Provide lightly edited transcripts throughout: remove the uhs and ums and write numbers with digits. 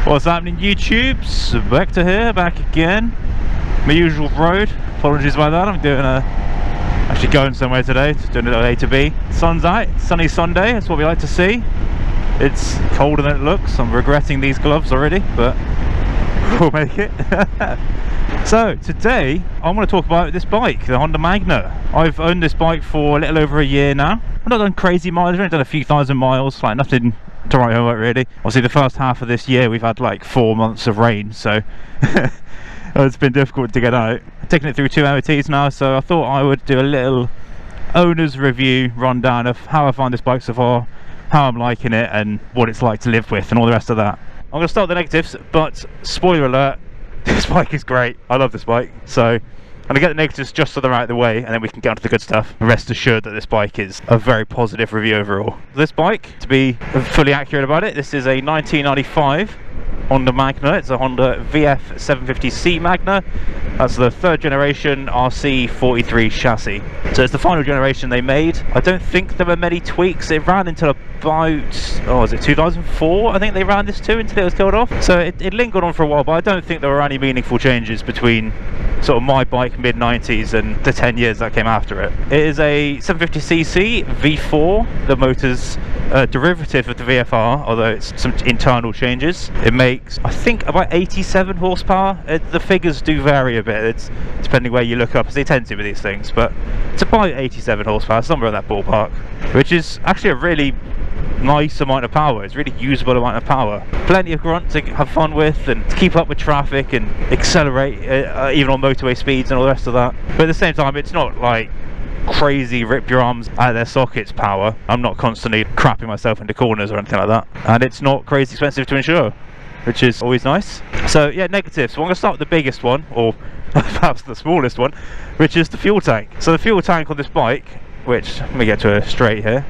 What's happening, YouTubes? Vector here, back again. My usual road. Apologies about that. I'm doing actually going somewhere today. Just doing a little A to B. Sun's out. Sunny Sunday. That's what we like to see. It's colder than it looks. I'm regretting these gloves already, but we'll make it. So today I want to talk about this bike, the Honda Magna. I've owned this bike for a little over a year now. I've not done crazy miles. I've only done a few thousand miles, like nothing to write home about really. Obviously the first half of this year we've had like 4 months of rain, so it's been difficult to get out. I've taken it through 2 MOTs now, so I thought I would do a little owner's review rundown of how I find this bike so far, how I'm liking it, and what it's like to live with, and all the rest of that. I'm going to start with the negatives, but spoiler alert, this bike is great. I love this bike, so I'm going to get the negatives just so they're out of the way, and then we can get on to the good stuff. Rest assured that this bike is a very positive review overall. This bike, to be fully accurate about it, this is a 1995 Honda Magna. It's a Honda VF750C Magna. That's the 3rd generation RC43 chassis. So it's the final generation they made. I don't think there were many tweaks. It ran until about, was it 2004? I think they ran this to until it was killed off. So it lingered on for a while, but I don't think there were any meaningful changes between sort of my bike mid-90s and the 10 years that came after it. It is a 750cc V4, the motor's derivative of the VFR, although it's some internal changes. It makes, I think, about 87 horsepower. The figures do vary a bit, it's depending where you look up, as they tend to with these things, but it's about 87 horsepower, somewhere in that ballpark, which is actually a really nice amount of power. It's a really usable amount of power. Plenty of grunt to have fun with and to keep up with traffic and accelerate even on motorway speeds and all the rest of that. But at the same time, it's not like crazy rip your arms out of their sockets power. I'm not constantly crapping myself into corners or anything like that, and it's not crazy expensive to insure, which is always nice. So yeah, negatives. So I'm going to start with the biggest one, or perhaps the smallest one, which is the fuel tank. So the fuel tank on this bike, which, let me get to a straight here.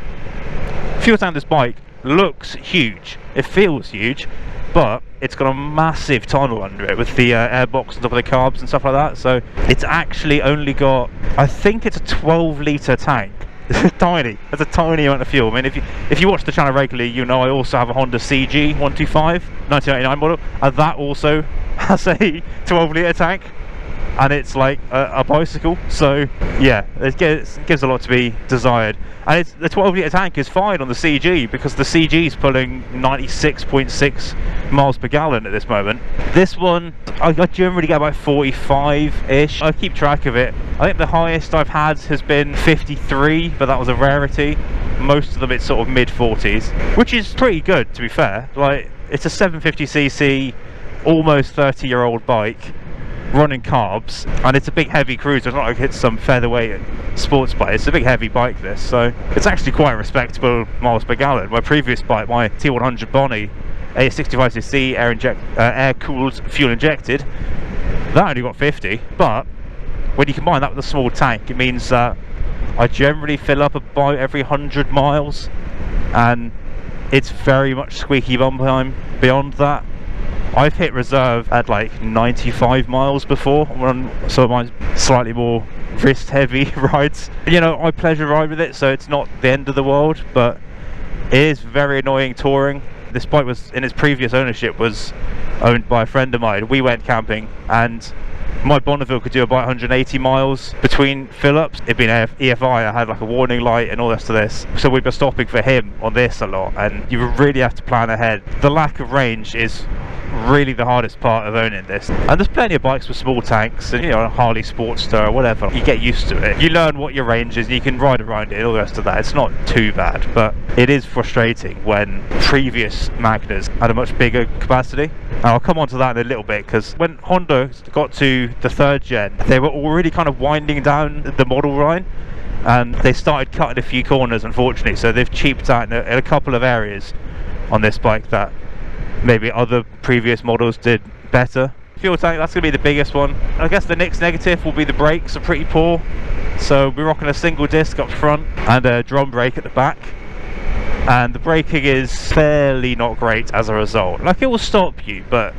Fuel tank on this bike looks huge, it feels huge, but it's got a massive tunnel under it with the airbox on top of the carbs and stuff like that. So it's actually only got, I think it's a 12-litre tank. It's tiny. It's a tiny amount of fuel. I mean, if you watch the channel regularly, you know I also have a Honda CG 125 1999 model, and that also has a 12-litre tank, and it's like a bicycle. So yeah, it gives a lot to be desired. And the 12-litre tank is fine on the CG because the CG is pulling 96.6 miles per gallon at this moment. This one, I generally get about 45-ish. I keep track of it. I think the highest I've had has been 53, but that was a rarity. Most of them it's sort of mid-40s, which is pretty good, to be fair. Like, it's a 750cc, almost 30-year-old bike, running carbs, and it's a big heavy cruiser. It's not like it's some featherweight sports bike. It's a big heavy bike, this, so it's actually quite respectable miles per gallon. My previous bike, my T100 Bonnie, a 65cc air cooled, fuel injected, that only got 50. But when you combine that with a small tank, it means that I generally fill up about every 100 miles, and it's very much squeaky bum time beyond that. I've hit reserve at like 95 miles before on some of my slightly more wrist heavy rides. You know, I pleasure ride with it, so it's not the end of the world, but it is very annoying touring. This bike was, in its previous ownership, was owned by a friend of mine. We went camping, and my Bonneville could do about 180 miles between fill-ups. It'd been EFI, I had like a warning light and all the rest of this. So we'd be stopping for him on this a lot, and you really have to plan ahead. The lack of range is really the hardest part of owning this. And there's plenty of bikes with small tanks, and you know, a Harley Sportster or whatever. You get used to it. You learn what your range is, and you can ride around it and all the rest of that. It's not too bad, but it is frustrating when previous Magnas had a much bigger capacity. And I'll come on to that in a little bit, because when Honda got to the 3rd gen, they were already kind of winding down the model line, and they started cutting a few corners, unfortunately. So they've cheaped out in a couple of areas on this bike that maybe other previous models did better. Fuel tank, that's going to be the biggest one. I guess the next negative will be the brakes are pretty poor. So we're rocking a single disc up front and a drum brake at the back, and the braking is fairly not great as a result. Like, it will stop you, but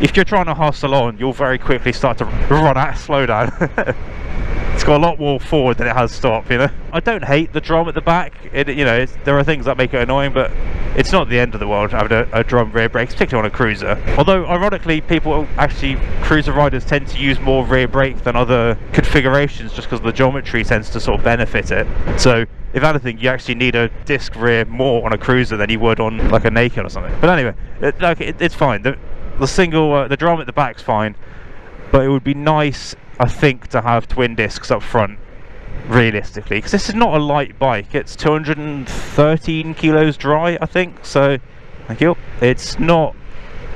if you're trying to hustle on, you'll very quickly start to run out of slowdown. It's got a lot more forward than it has stop, you know. I don't hate the drum at the back. You know, there are things that make it annoying, but it's not the end of the world having a drum rear brakes, particularly on a cruiser. Although ironically, people actually, cruiser riders tend to use more rear brake than other configurations just because the geometry tends to sort of benefit it. So if anything, you actually need a disc rear more on a cruiser than you would on like a naked or something. But anyway, it's fine. The single, the drum at the back's fine, but it would be nice, I think, to have twin discs up front, realistically, because this is not a light bike. It's 213 kilos dry, I think. So, thank you. It's not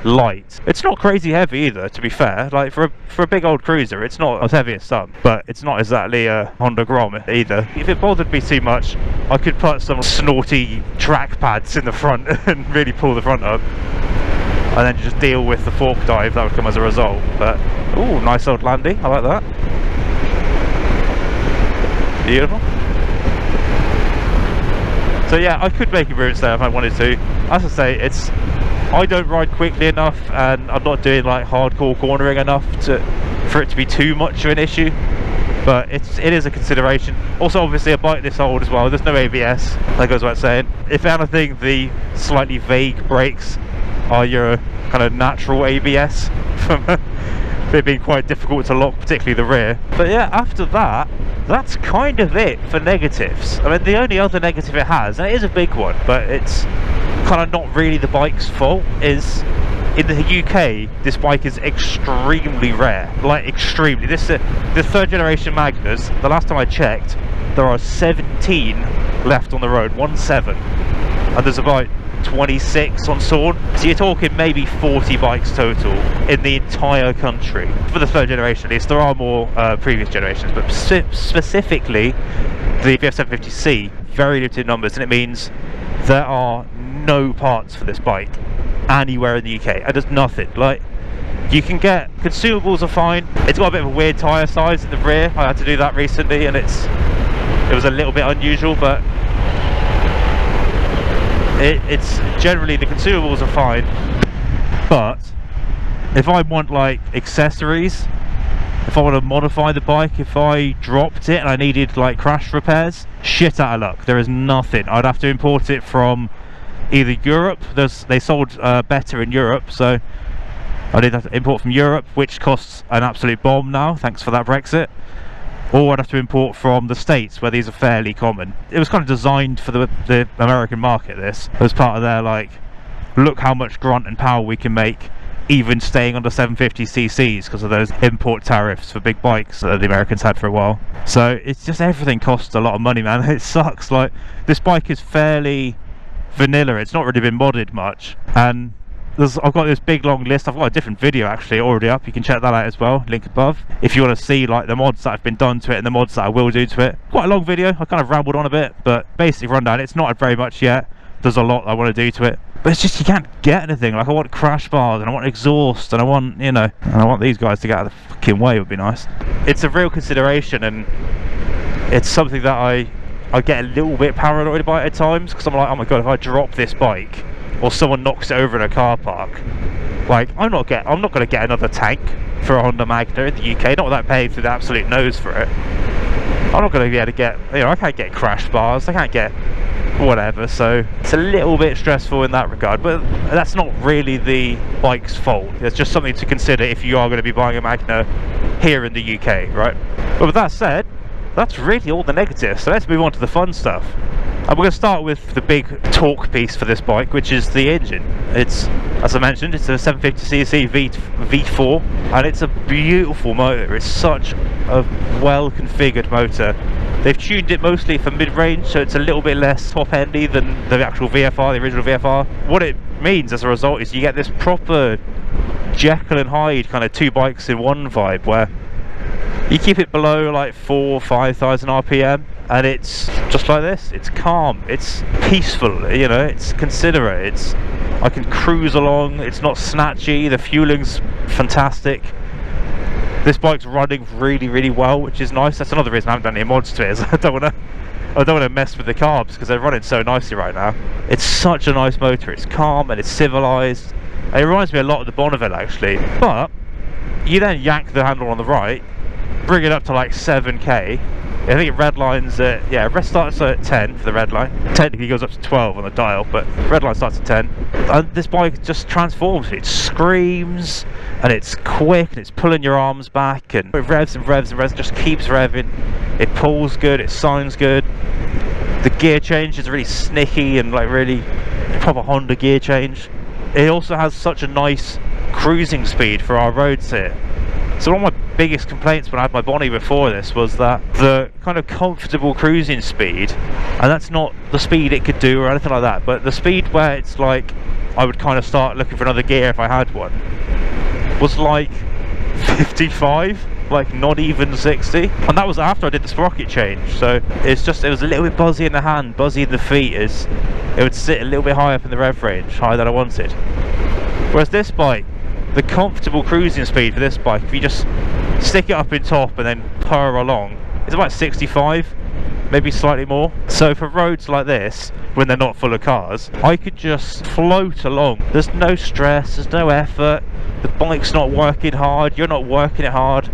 light. It's not crazy heavy either, to be fair. Like for a big old cruiser, it's not as heavy as some, but it's not exactly a Honda Grom either. If it bothered me too much, I could put some snorty track pads in the front and really pull the front up, and then just deal with the fork dive that would come as a result. But ooh, nice old landing. I like that. Beautiful. So yeah, I could make a route there if I wanted to. As I say, I don't ride quickly enough, and I'm not doing like hardcore cornering enough for it to be too much of an issue. But it is a consideration. Also, obviously, a bike this old as well, there's no ABS. That goes without saying. If anything, the slightly vague brakes are your kind of natural ABS from it being quite difficult to lock, particularly the rear. But yeah, after that, that's kind of it for negatives. I mean, the only other negative it has, and it is a big one, but it's kind of not really the bike's fault, is in the UK this bike is extremely rare. Like extremely. The 3rd generation Magnas, the last time I checked, there are 17 left on the road, 17, and there's about 26 on Sawn. So you're talking maybe 40 bikes total in the entire country for the 3rd generation. At least there are more previous generations, but specifically the VF750C, very limited numbers, and it means there are no parts for this bike anywhere in the UK, and there's nothing. Like, you can get consumables are fine. It's got a bit of a weird tyre size in the rear. I had to do that recently, and it was a little bit unusual, but it's generally, the consumables are fine. But if I want like accessories, if I want to modify the bike, if I dropped it and I needed like crash repairs, shit out of luck, there is nothing. I'd have to import it from either Europe, they sold better in Europe, so I did have to import from Europe, which costs an absolute bomb now, thanks for that Brexit. Or I'd have to import from the States, where these are fairly common. It was kind of designed for the American market, this. As part of their, like, look how much grunt and power we can make, even staying under 750cc's, because of those import tariffs for big bikes that the Americans had for a while. So it's just, everything costs a lot of money, man. It sucks. Like, this bike is fairly vanilla. It's not really been modded much. And I've got this big long list. I've got a different video actually already up, you can check that out as well, link above, if you want to see like the mods that have been done to it and the mods that I will do to it. Quite a long video, I kind of rambled on a bit, but basic rundown. It's not very much yet, there's a lot I want to do to it, but it's just, you can't get anything. Like, I want crash bars, and I want exhaust, and I want, you know, and I want these guys to get out of the fucking way, would be nice. It's a real consideration, and it's something that I get a little bit paranoid about at times, because I'm like, oh my god, if I drop this bike or someone knocks it over in a car park, like, I'm not going to get another tank for a Honda Magna in the UK, not without paying through the absolute nose for it. I'm not going to be able to get, you know, I can't get crash bars, I can't get whatever, so it's a little bit stressful in that regard, but that's not really the bike's fault. It's just something to consider if you are going to be buying a Magna here in the UK, right? But with that said, that's really all the negatives, so let's move on to the fun stuff. And we're going to start with the big talk piece for this bike, which is the engine. It's, as I mentioned, it's a 750cc V4, and it's a beautiful motor. It's such a well configured motor. They've tuned it mostly for mid-range, so it's a little bit less top-endy than the actual VFR, the original VFR. What it means as a result is you get this proper Jekyll and Hyde kind of two bikes in one vibe, where you keep it below like 4,000 or 5,000 RPM, and it's just like this. It's calm, it's peaceful, you know, it's considerate, I can cruise along, it's not snatchy, the fueling's fantastic. This bike's running really, really well, which is nice. That's another reason I haven't done any mods to it, is I don't want to mess with the carbs, because they're running so nicely right now. It's such a nice motor, it's calm and it's civilised. It reminds me a lot of the Bonneville actually, but you then yank the handle on the right, bring it up to like 7k, I think it red lines at, yeah, red starts at 10 for the red line. Technically goes up to 12 on the dial, but red line starts at 10. And this bike just transforms. It screams, and it's quick, and it's pulling your arms back, and it revs and revs and revs, just keeps revving. It pulls good, it sounds good. The gear change is really snicky and like really proper Honda gear change. It also has such a nice cruising speed for our roads here. So one of my biggest complaints when I had my Bonnie before this was that the kind of comfortable cruising speed, and that's not the speed it could do or anything like that, but the speed where it's like I would kind of start looking for another gear if I had one, was like 55, like not even 60, and that was after I did the sprocket change. So it's just, it was a little bit buzzy in the hand, buzzy in the feet, as it would sit a little bit higher up in the rev range, higher than I wanted. Whereas this bike, the comfortable cruising speed for this bike, if you just stick it up in top and then purr along, it's about 65, maybe slightly more. So for roads like this, when they're not full of cars, I could just float along. There's no stress, there's no effort, the bike's not working hard, you're not working it hard,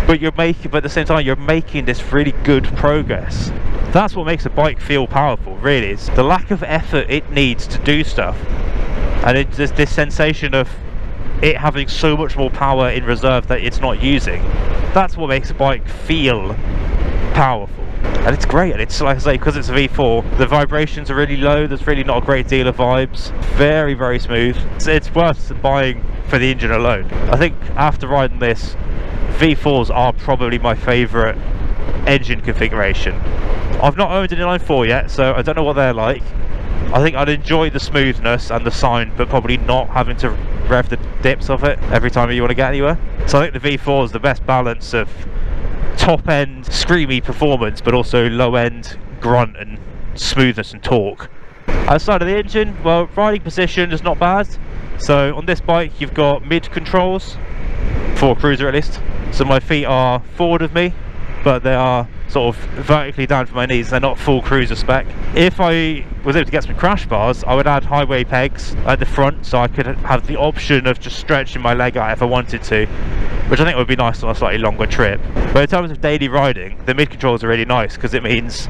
but at the same time you're making this really good progress. That's what makes a bike feel powerful, really. It's the lack of effort it needs to do stuff, and it's this sensation of it having so much more power in reserve that it's not using. That's what makes a bike feel powerful, and it's great. And it's, like I say, because it's a V4, the vibrations are really low, there's really not a great deal of vibes, very, very smooth. It's worth buying for the engine alone. I think after riding this, V4s are probably my favourite engine configuration. I've not owned an inline-4 yet, so I don't know what they're like. I think I'd enjoy the smoothness and the sound, but probably not having to rev the dips of it every time you want to get anywhere. So I think the V4 is the best balance of top-end screamy performance, but also low-end grunt and smoothness and torque. Outside of the engine, well, riding position is not bad. So on this bike you've got mid controls, for a cruiser at least. So my feet are forward of me, but they are sort of vertically down from my knees. They're not full cruiser spec. If I was able to get some crash bars, I would add highway pegs at the front, so I could have the option of just stretching my leg out if I wanted to, which I think would be nice on a slightly longer trip. But in terms of daily riding, the mid controls are really nice because it means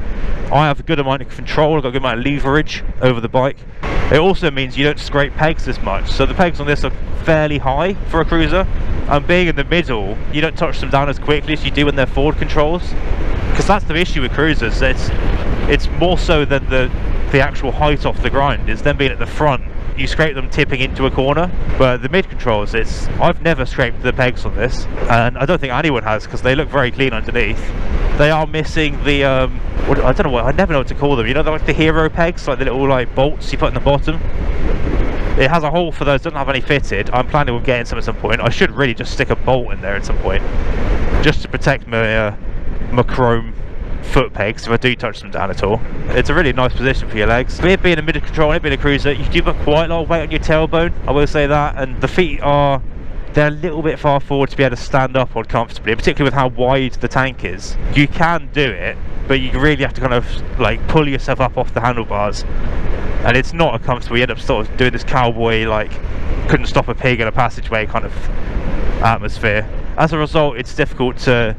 I have a good amount of control, I've got a good amount of leverage over the bike. It also means you don't scrape pegs as much, so the pegs on this are fairly high for a cruiser, and being in the middle, you don't touch them down as quickly as you do when they're forward controls, because that's the issue with cruisers. It's more so than the actual height off the ground, is them being at the front. You scrape them tipping into a corner, but the mid controls, I've never scraped the pegs on this, and I don't think anyone has, because they look very clean underneath. They are missing the I don't know what, I never know what to call them, you know, they're like the hero pegs, like the little like bolts you put in the bottom. It has a hole for those, doesn't have any fitted. I'm planning on getting some at some point. I should really just stick a bolt in there at some point, just to protect my my chrome foot pegs if I do touch them down at all. It's a really nice position for your legs. With it being a mid control and it being a cruiser, you do put quite a lot of weight on your tailbone, I will say that, and the feet they're a little bit far forward to be able to stand up on comfortably, particularly with how wide the tank is. You can do it, but you really have to kind of like pull yourself up off the handlebars, and it's not a comfortable. You end up sort of doing this cowboy, like couldn't stop a pig in a passageway kind of atmosphere. As a result, it's difficult to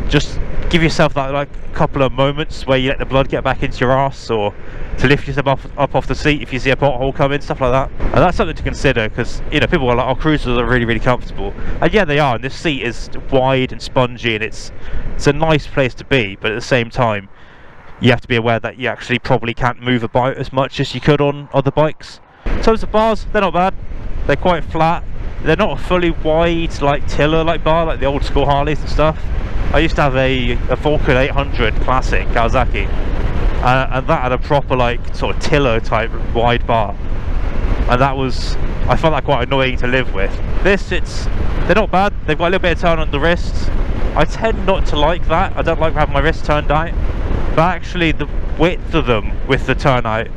just give yourself that like couple of moments where you let the blood get back into your arse, or to lift yourself up off the seat if you see a pothole coming, stuff like that. And that's something to consider, because you know, people are like, our cruisers are really, really comfortable, and yeah, they are, and this seat is wide and spongy, and it's a nice place to be, but at the same time you have to be aware that you actually probably can't move about as much as you could on other bikes. In terms of bars, they're not bad, they're quite flat, they're not a fully wide like tiller like bar like the old school Harleys and stuff. I used to have a Vulcan 800 Classic Kawasaki, and that had a proper like sort of tiller type wide bar, and I found that quite annoying to live with. They're not bad, they've got a little bit of turn on the wrists. I tend not to like that, I don't like having my wrists turned out, but actually the width of them with the turn out,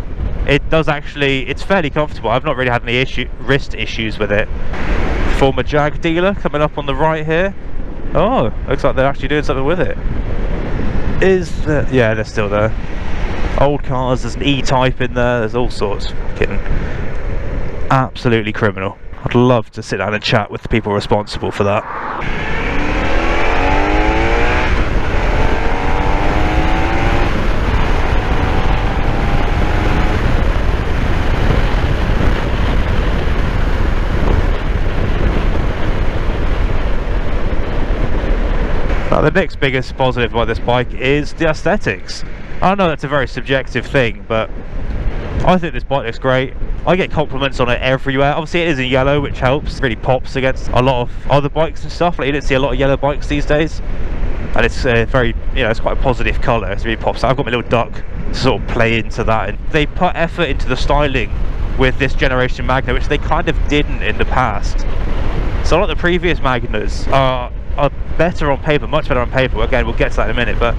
it's fairly comfortable. I've not really had any wrist issues with it. Former Jag dealer coming up on the right here. Oh, looks like they're actually doing something with it. Yeah, they're still there. Old cars, there's an E-Type in there, there's all sorts. Fucking absolutely criminal. I'd love to sit down and chat with the people responsible for that. The next biggest positive about this bike is the aesthetics. I know that's a very subjective thing, but I think this bike looks great. I get compliments on it everywhere. Obviously it is in yellow, which helps. It really pops against a lot of other bikes and stuff. Like, you don't see a lot of yellow bikes these days, and it's very, you know, it's quite a positive colour. It really pops. I've got my little duck to sort of play into that, and they put effort into the styling with this generation Magna, which they kind of didn't in the past. So a lot of the previous Magnas are better on paper, much better on paper. Again, we'll get to that in a minute, but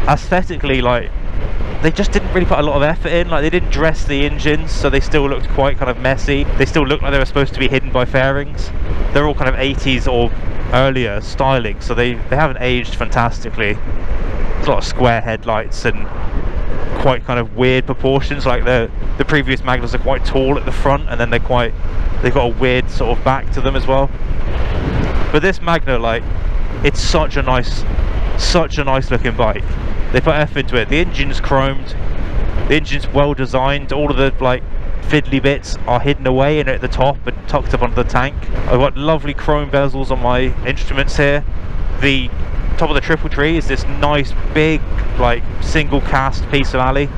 aesthetically, like, they just didn't really put a lot of effort in. Like, they didn't dress the engines, so they still looked quite kind of messy. They still looked like they were supposed to be hidden by fairings. They're all kind of 80s or earlier styling, so they haven't aged fantastically. There's a lot of square headlights and quite kind of weird proportions. Like the previous Magnas are quite tall at the front, and then they've got a weird sort of back to them as well. But this Magna, like, it's such a nice looking bike. They put effort into it. The engine's chromed, the engine's well designed. All of the like fiddly bits are hidden away in at the top and tucked up under the tank. I've got lovely chrome bezels on my instruments here. The top of the triple tree is this nice big like single cast piece of alley,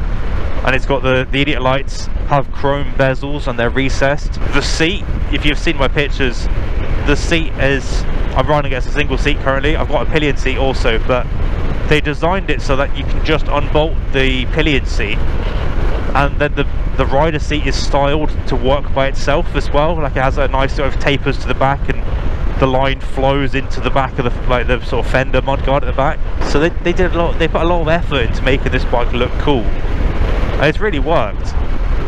and it's got the idiot lights have chrome bezels and they're recessed. The seat, if you've seen my pictures, the seat is, I'm riding against a single seat currently. I've got a pillion seat also, but they designed it so that you can just unbolt the pillion seat, and then the rider seat is styled to work by itself as well. Like, it has a nice sort of tapers to the back, and the line flows into the back of the sort of fender mudguard at the back. So they did a lot. They put a lot of effort into making this bike look cool, and it's really worked.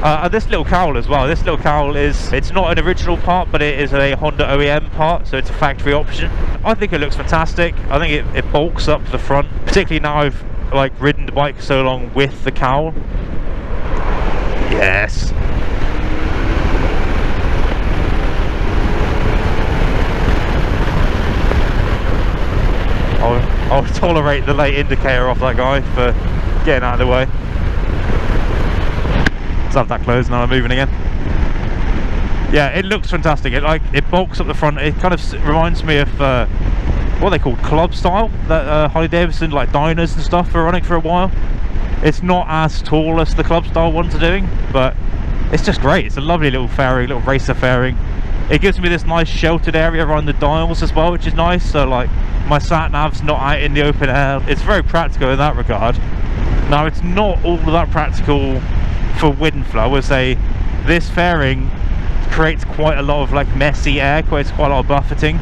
And this little cowl as well. This little cowl it's not an original part, but it is a Honda OEM part, so it's a factory option. I think it looks fantastic. I think it bulks up the front, particularly now I've like ridden the bike so long with the cowl. Yes. I'll tolerate the late indicator off that guy for getting out of the way. Have that closed, now I'm moving again. Yeah, it looks fantastic. It bulks up the front. It kind of reminds me of what they called club style that Harley Davidson, like diners and stuff, were running for a while. It's not as tall as the club style ones are doing, but it's just great. It's a lovely little fairing, little racer fairing. It gives me this nice sheltered area around the dials as well, which is nice. So like my sat nav's not out in the open air. It's very practical in that regard. Now, it's not all that practical for wind flow. I would say this fairing creates quite a lot of like messy air, creates quite a lot of buffeting,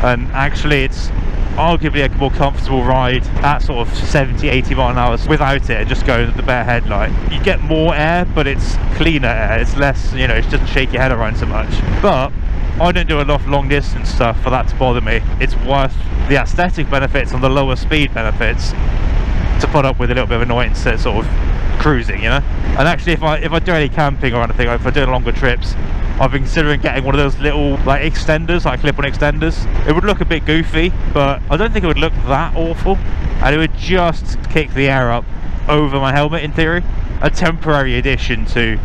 and actually it's arguably a more comfortable ride at sort of 70-80 mile an hour without it, and just going with the bare headlight. You get more air, but it's cleaner air. It's less, you know, it doesn't shake your head around so much. But I don't do enough long distance stuff for that to bother me. It's worth the aesthetic benefits and the lower speed benefits to put up with a little bit of annoyance at sort of cruising, you know. And actually, if I do any camping or anything, or if I do longer trips, I've been considering getting one of those little like extenders, like clip-on extenders. It would look a bit goofy, but I don't think it would look that awful, and it would just kick the air up over my helmet in theory. A temporary addition to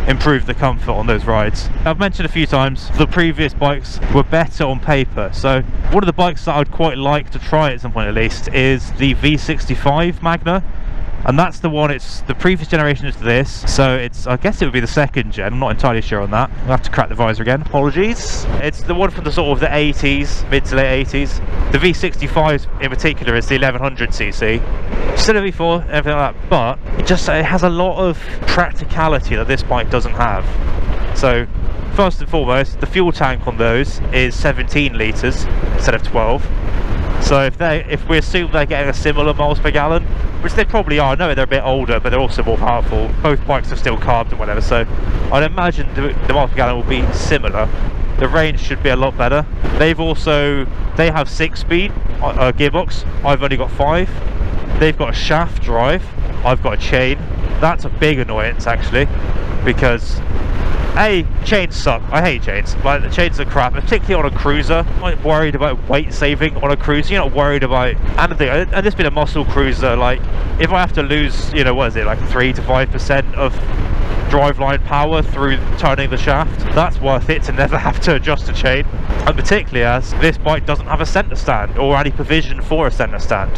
improve the comfort on those rides. I've mentioned a few times the previous bikes were better on paper, so one of the bikes that I'd quite like to try at some point at least is the V65 Magna. And that's the one, it's the previous generation is this, so it's, I guess it would be the second gen. I'm not entirely sure on that. I'll have to crack the visor again, apologies. It's the one from the sort of the 80s, mid to late 80s. The V65 in particular is the 1100cc. Still a V4, everything like that, but it has a lot of practicality that this bike doesn't have. So first and foremost, the fuel tank on those is 17 litres instead of 12. So if we assume they're getting a similar miles per gallon, which they probably are, I know they're a bit older, but they're also more powerful. Both bikes are still carbed and whatever, so I'd imagine the miles per gallon will be similar. The range should be a lot better. They have 6-speed gearbox. I've only got 5. They've got a shaft drive. I've got a chain. That's a big annoyance actually, because chains suck. I hate chains. Like, the chains are crap, particularly on a cruiser. I'm not worried about weight saving on a cruiser. You're not worried about anything. And this being a muscle cruiser, like, if I have to lose, you know, what is it, like 3 to 5% of driveline power through turning the shaft. That's worth it to never have to adjust the chain, and particularly as this bike doesn't have a centre stand or any provision for a centre stand,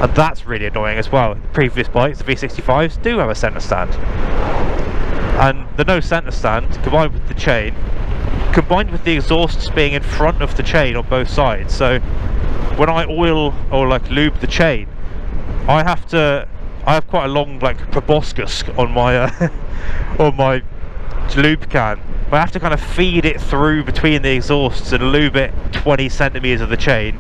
and that's really annoying as well. The previous bikes, the V65s, do have a centre stand, and the no centre stand combined with the chain, combined with the exhausts being in front of the chain on both sides, so when I oil or like lube the chain, I have quite a long like proboscis on my on my lube can. I have to kind of feed it through between the exhausts and lube it 20 centimeters of the chain,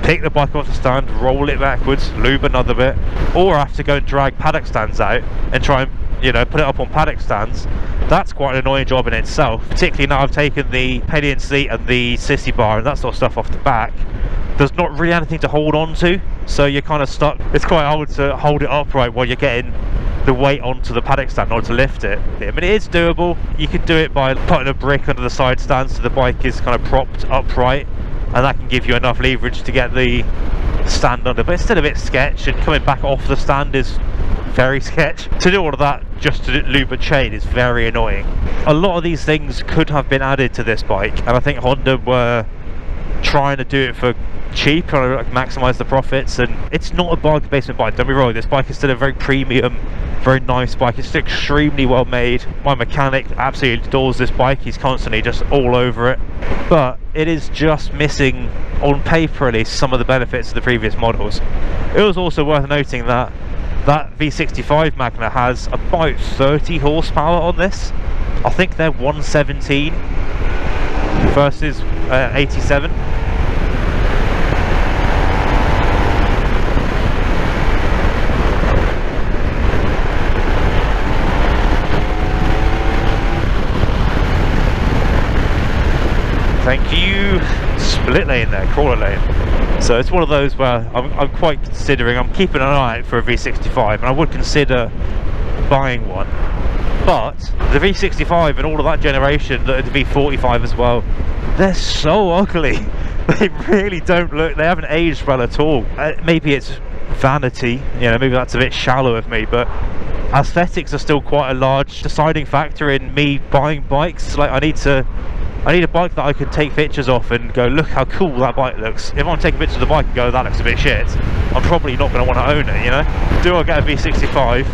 pick the bike off the stand, roll it backwards, lube another bit, or I have to go and drag paddock stands out and try and, you know, put it up on paddock stands. That's quite an annoying job in itself, particularly now I've taken the pillion seat and the sissy bar and that sort of stuff off the back. There's not really anything to hold on to, so you're kind of stuck. It's quite hard to hold it upright while you're getting the weight onto the paddock stand in order to lift it. I mean, it is doable. You can do it by putting a brick under the side stand so the bike is kind of propped upright, and that can give you enough leverage to get the stand under, but it's still a bit sketch, and coming back off the stand is very sketch. To do all of that just to lube a chain is very annoying. A lot of these things could have been added to this bike, and I think Honda were trying to do it for cheap, trying to like maximise the profits, and it's not a bargain basement bike, don't be wrong. This bike is still a very premium, very nice bike. It's still extremely well made. My mechanic absolutely adores this bike. He's constantly just all over it, but it is just missing, on paper at least, some of the benefits of the previous models. It was also worth noting that that V65 Magna has about 30 horsepower on this. I think they're 117 versus 87. Thank you. Split lane there, crawler lane. So it's one of those where I'm quite considering, I'm keeping an eye out for a V65, and I would consider buying one. But the V65 and all of that generation, the V45 as well, they're so ugly. They really don't look, they haven't aged well at all. Maybe it's vanity, you know, maybe that's a bit shallow of me, but aesthetics are still quite a large deciding factor in me buying bikes. Like, I need a bike that I can take pictures of and go, look how cool that bike looks. If I'm taking pictures of the bike and go, that looks a bit shit, I'm probably not going to want to own it, you know? Do I get a V65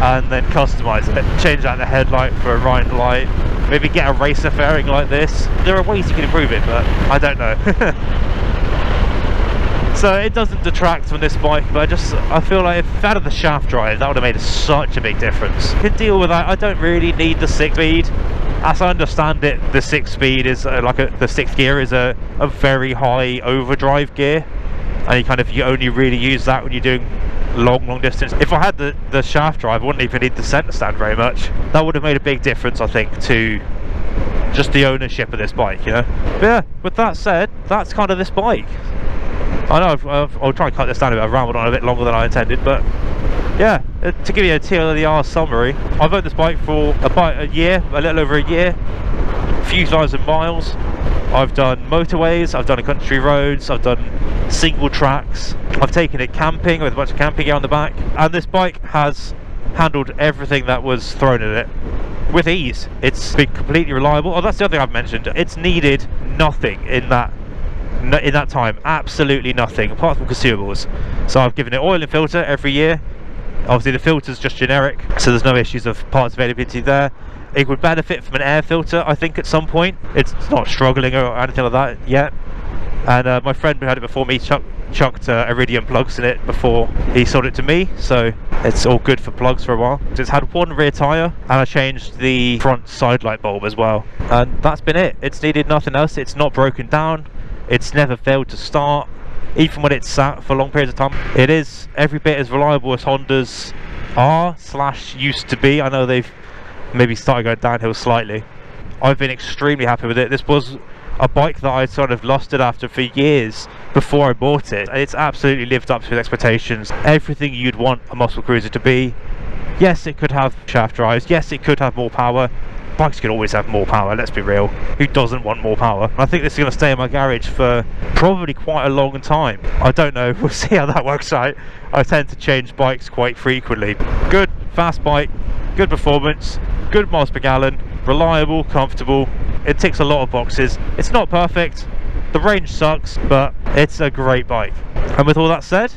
and then customise it? Change out the headlight for a Rhine light, maybe get a racer fairing like this. There are ways you can improve it, but I don't know. So it doesn't detract from this bike, but I feel like if out of the shaft drive, that would have made such a big difference. I can deal with that. I don't really need the 6-speed. As I understand it, the 6-speed is the 6th gear is a very high overdrive gear, and you only really use that when you're doing long distance. If I had the shaft drive, I wouldn't even need the centre stand very much. That would have made a big difference, I think, to just the ownership of this bike, you know. But yeah, with that said, that's kind of this bike. I know I'll try and cut this down a bit. I've rambled on a bit longer than I intended, but yeah, to give you a TLDR summary, I've owned this bike for about a year, a little over a year, a few thousand miles. I've done motorways, I've done country roads, I've done single tracks, I've taken it camping with a bunch of camping gear on the back, and this bike has handled everything that was thrown at it with ease. It's been completely reliable. Oh, that's the other thing I've mentioned. It's needed nothing in that time, absolutely nothing apart from consumables. So I've given it oil and filter every year. Obviously the filter's just generic, so there's no issues of parts availability there. It would benefit from an air filter, I think, at some point. It's not struggling or anything like that yet. And my friend who had it before me chucked iridium plugs in it before he sold it to me, so it's all good for plugs for a while. It's had one rear tyre, and I changed the front side light bulb as well, and that's been it. It's needed nothing else. It's not broken down. It's never failed to start, even when it's sat for long periods of time. It is every bit as reliable as Hondas are/used to be. I know they've maybe started going downhill slightly. I've been extremely happy with it. This was a bike that I sort of lusted after for years before I bought it. It's absolutely lived up to its expectations. Everything you'd want a muscle cruiser to be. Yes, it could have shaft drives. Yes, it could have more power. bikes can always have more power, let's be real. Who doesn't want more power? I think this is going to stay in my garage for probably quite a long time. I don't know, we'll see how that works out. I tend to change bikes quite frequently. Good, fast bike, good performance, good miles per gallon, reliable, comfortable. It ticks a lot of boxes. It's not perfect, the range sucks, but it's a great bike. And with all that said,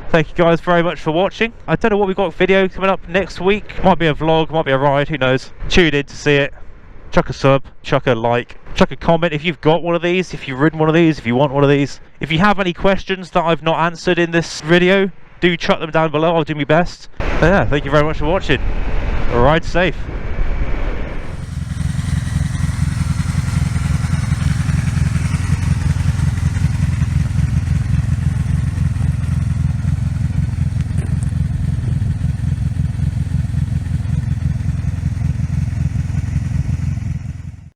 thank you guys very much for watching. I don't know what we've got video coming up next week. Might be a vlog, might be a ride, who knows. Tune in to see it. Chuck a sub, chuck a like, chuck a comment if you've got one of these, if you've ridden one of these, if you want one of these. If you have any questions that I've not answered in this video, do chuck them down below, I'll do my best. But yeah, thank you very much for watching. Ride safe.